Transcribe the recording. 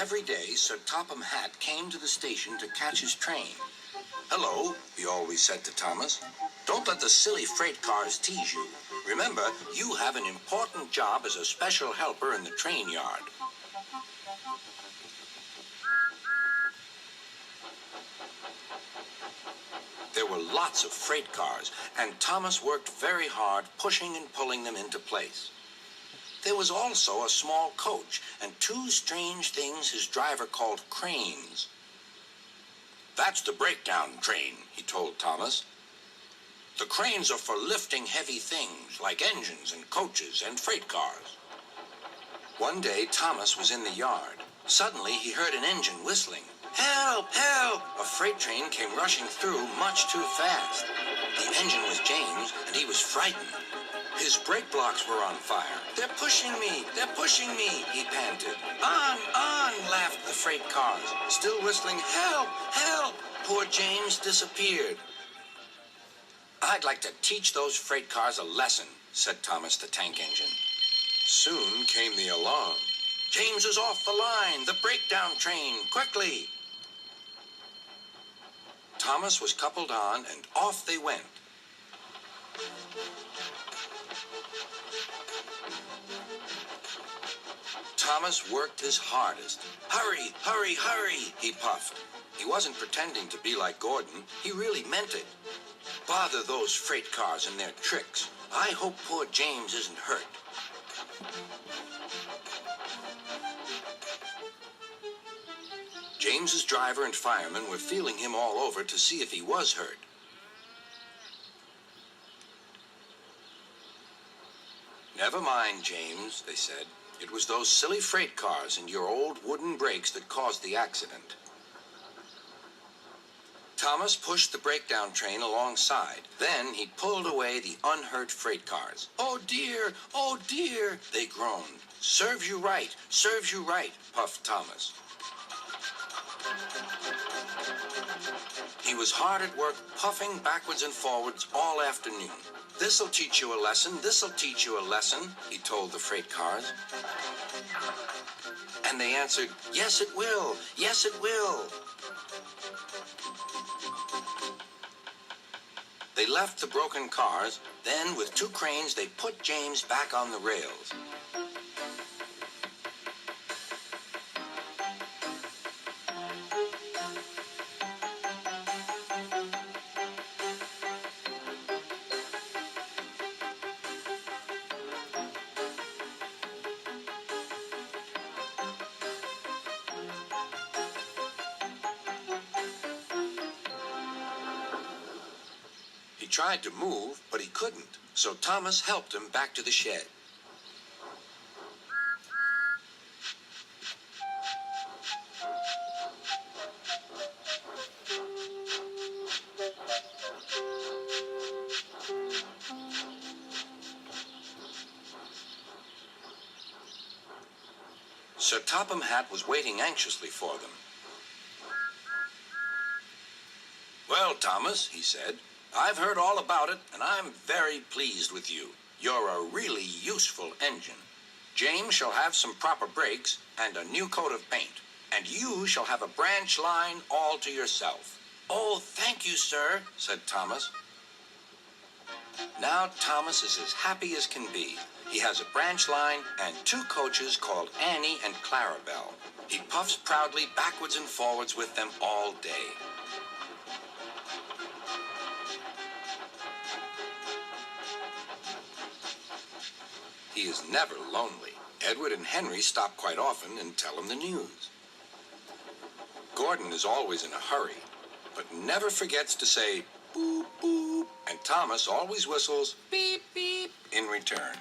Every day, Sir Topham Hatt came to the station to catch his train. "Hello," he always said to Thomas. "Don't let the silly freight cars tease you. Remember, you have an important job as a special helper in the train yard." There were lots of freight cars, and Thomas worked very hard pushing and pulling them into place. There was also a small coach and two strange things his driver called cranes. "That's the breakdown train," he told Thomas. "The cranes are for lifting heavy things like engines and coaches and freight cars." One day, Thomas was in the yard. Suddenly, he heard an engine whistling. "Help! Help!" A freight train came rushing through much too fast. The engine was James, and he was frightened. His brake blocks were on fire. "They're pushing me! They're pushing me!" he panted. "On! On!" laughed the freight cars, still whistling, "Help! Help!" Poor James disappeared. "I'd like to teach those freight cars a lesson," said Thomas the tank engine. Soon came the alarm. "James is off the line! The breakdown train! Quickly!" Thomas was coupled on, and off they went. Thomas worked his hardest. "Hurry, hurry, hurry," he puffed. He wasn't pretending to be like Gordon. He really meant it. "Bother those freight cars and their tricks. I hope poor James isn't hurt." James's driver and firemen were feeling him all over to see if he was hurt. "Never mind, James," they said. "It was those silly freight cars and your old wooden brakes that caused the accident." Thomas pushed the breakdown train alongside. Then he pulled away the unhurt freight cars. "Oh dear, oh dear," they groaned. "Serves you right, serves you right," puffed Thomas. He was hard at work, puffing backwards and forwards all afternoon. "This'll teach you a lesson, this'll teach you a lesson," he told the freight cars. And they answered, "Yes, it will, yes, it will." They left the broken cars. Then, with two cranes, they put James back on the rails. He tried to move, but he couldn't, so Thomas helped him back to the shed. Sir Topham Hatt was waiting anxiously for them. "Well, Thomas," he said, "I've heard all about it, and I'm very pleased with you. You're a really useful engine. James shall have some proper brakes and a new coat of paint, and you shall have a branch line all to yourself." "Oh, thank you, sir," said Thomas. Now Thomas is as happy as can be. He has a branch line and two coaches called Annie and Clarabelle. He puffs proudly backwards and forwards with them all day. He is never lonely. Edward and Henry stop quite often and tell him the news. Gordon is always in a hurry, but never forgets to say boop, boop, and Thomas always whistles beep, beep in return.